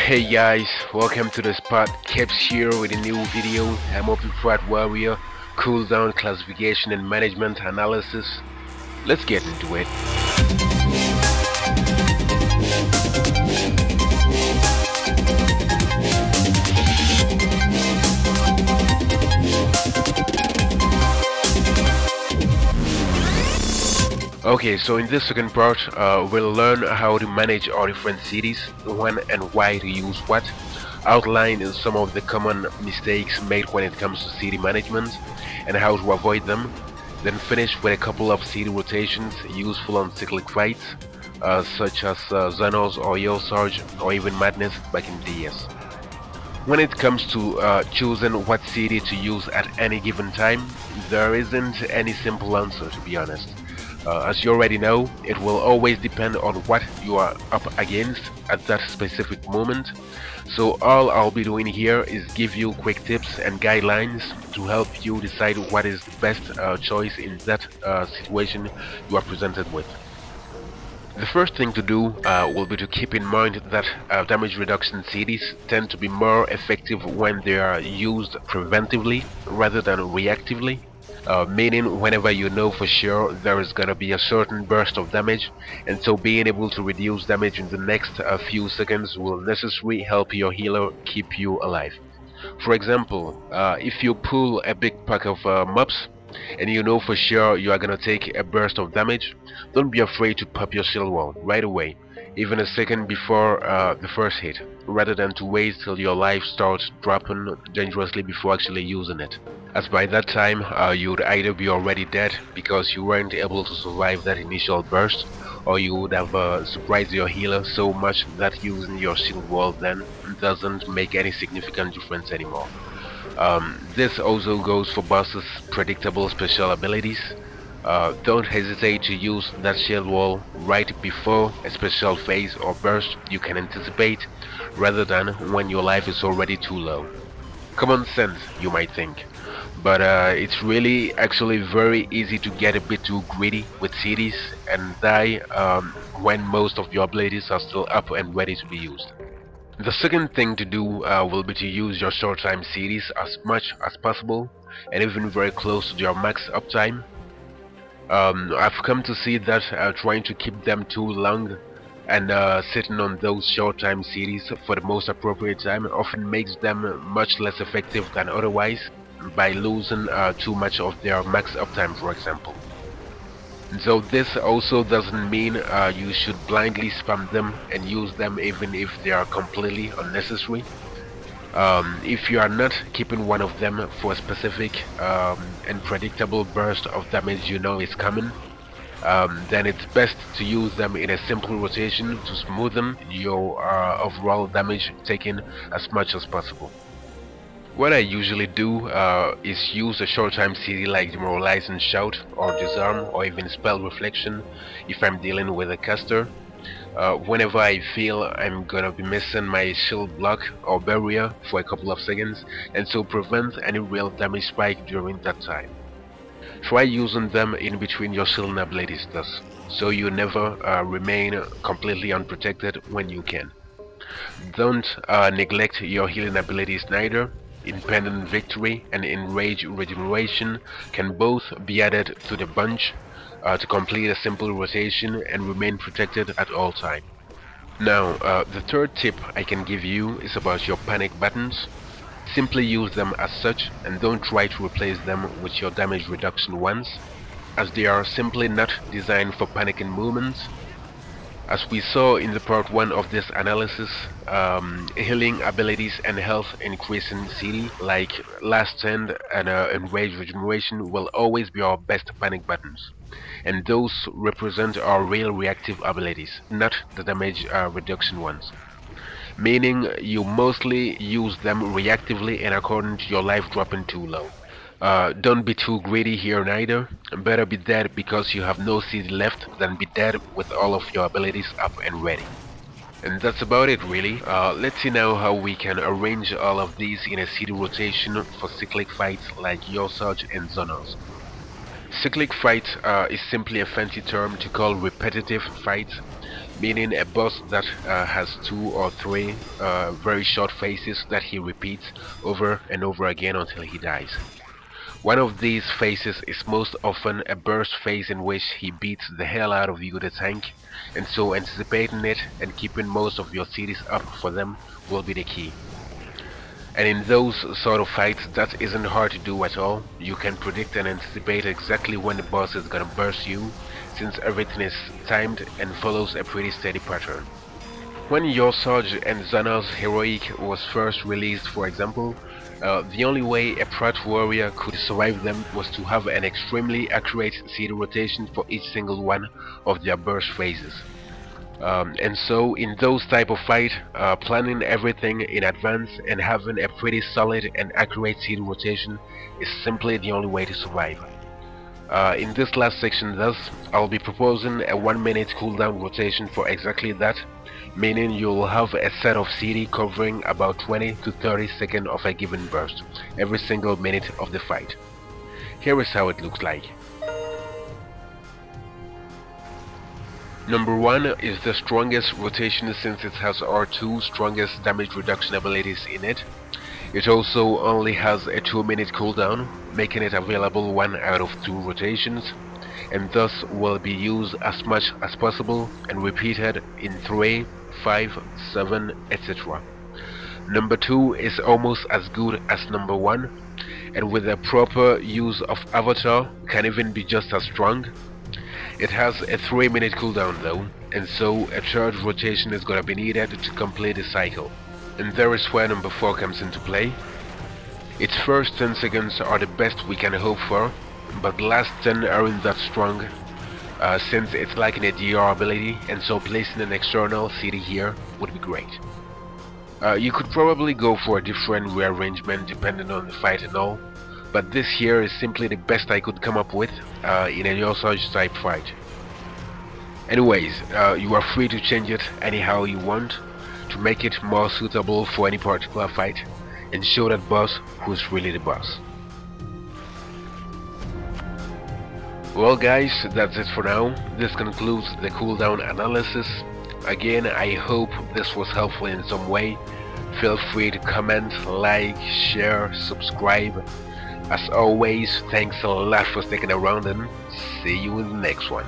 Hey guys, welcome to the spot. Caps here with a new video. MOP Prot warrior, cooldown classification and management analysis. Let's get into it. Okay, so in this second part, we'll learn how to manage our different cities, when and why to use what, outline some of the common mistakes made when it comes to city management, and how to avoid them, then finish with a couple of city rotations useful on cyclic fights, such as Xanos or Yo Sarge or even Madness back in DS. When it comes to choosing what city to use at any given time, there isn't any simple answer, to be honest. As you already know, it will always depend on what you are up against at that specific moment. So all I'll be doing here is give you quick tips and guidelines to help you decide what is the best choice in that situation you are presented with. The first thing to do will be to keep in mind that damage reduction cities tend to be more effective when they are used preventively rather than reactively. Meaning whenever you know for sure there is gonna be a certain burst of damage, and so being able to reduce damage in the next few seconds will necessarily help your healer keep you alive. For example, if you pull a big pack of MOPs and you know for sure you are gonna take a burst of damage, don't be afraid to pop your shield wall right away, even a second before the first hit, rather than to wait till your life starts dropping dangerously before actually using it, as by that time you'd either be already dead because you weren't able to survive that initial burst, or you would have surprised your healer so much that using your shield wall then doesn't make any significant difference anymore. This also goes for bosses' predictable special abilities. Don't hesitate to use that shield wall right before a special phase or burst you can anticipate, rather than when your life is already too low. Common sense, you might think, but it's really actually very easy to get a bit too greedy with cities and die when most of your abilities are still up and ready to be used. The second thing to do will be to use your short time cities as much as possible, and even very close to your max uptime. I've come to see that trying to keep them too long and sitting on those short time cities for the most appropriate time often makes them much less effective than otherwise, by losing too much of their max uptime, for example. So this also doesn't mean you should blindly spam them and use them even if they are completely unnecessary. If you are not keeping one of them for a specific and predictable burst of damage you know is coming, then it's best to use them in a simple rotation to smoothen your overall damage taken as much as possible. What I usually do is use a short time CD like Demoralize and Shout, or Disarm, or even Spell Reflection if I'm dealing with a caster, whenever I feel I'm gonna be missing my shield block or barrier for a couple of seconds, and so prevent any real damage spike during that time. Try using them in between your shielding abilities thus, so you never remain completely unprotected when you can. Don't neglect your healing abilities neither. Independent Victory and Enrage Regeneration can both be added to the bunch to complete a simple rotation and remain protected at all time. Now, the third tip I can give you is about your panic buttons. Simply use them as such and don't try to replace them with your damage reduction ones, as they are simply not designed for panicking movements. As we saw in the part 1 of this analysis, healing abilities and health increasing CD like Last Stand and Enrage Regeneration will always be our best panic buttons, and those represent our real reactive abilities, not the damage reduction ones. Meaning you mostly use them reactively and according to your life dropping too low. Don't be too greedy here neither. Better be dead because you have no CD left than be dead with all of your abilities up and ready. And that's about it really. Let's see now how we can arrange all of these in a CD rotation for cyclic fights like Yo Sarge and Xanos. Cyclic fight is simply a fancy term to call repetitive fights, meaning a boss that has 2 or 3 very short phases that he repeats over and over again until he dies. One of these phases is most often a burst phase in which he beats the hell out of you, the tank, and so anticipating it and keeping most of your cities up for them will be the key. And in those sort of fights, that isn't hard to do at all. You can predict and anticipate exactly when the boss is gonna burst you, since everything is timed and follows a pretty steady pattern. When Your Sarge and Xana's Heroic was first released, for example, the only way a Prot warrior could survive them was to have an extremely accurate city rotation for each single one of their burst phases. And so in those type of fight, planning everything in advance and having a pretty solid and accurate city rotation is simply the only way to survive. In this last section thus, I'll be proposing a 1-minute cooldown rotation for exactly that, meaning you'll have a set of CD covering about 20 to 30 seconds of a given burst, every single minute of the fight. Here is how it looks like. Number 1 is the strongest rotation since it has our 2 strongest damage reduction abilities in it. It also only has a 2-minute cooldown, making it available 1 out of 2 rotations, and thus will be used as much as possible and repeated in 3, 5, 7, etc. Number 2 is almost as good as number 1, and with a proper use of avatar can even be just as strong. It has a 3-minute cooldown though, and so a third rotation is gonna be needed to complete the cycle. And there is where number 4 comes into play. Its first 10 seconds are the best we can hope for, but the last 10 aren't that strong, since it's lacking a DR ability, and so placing an external CD here would be great. You could probably go for a different rearrangement depending on the fight and all, but this here is simply the best I could come up with in a Your Sarge type fight. Anyways, you are free to change it anyhow you want to make it more suitable for any particular fight and show that boss who's really the boss. Well guys, that's it for now. This concludes the cooldown analysis. Again, I hope this was helpful in some way. Feel free to comment, like, share, subscribe. As always, thanks a lot for sticking around and see you in the next one.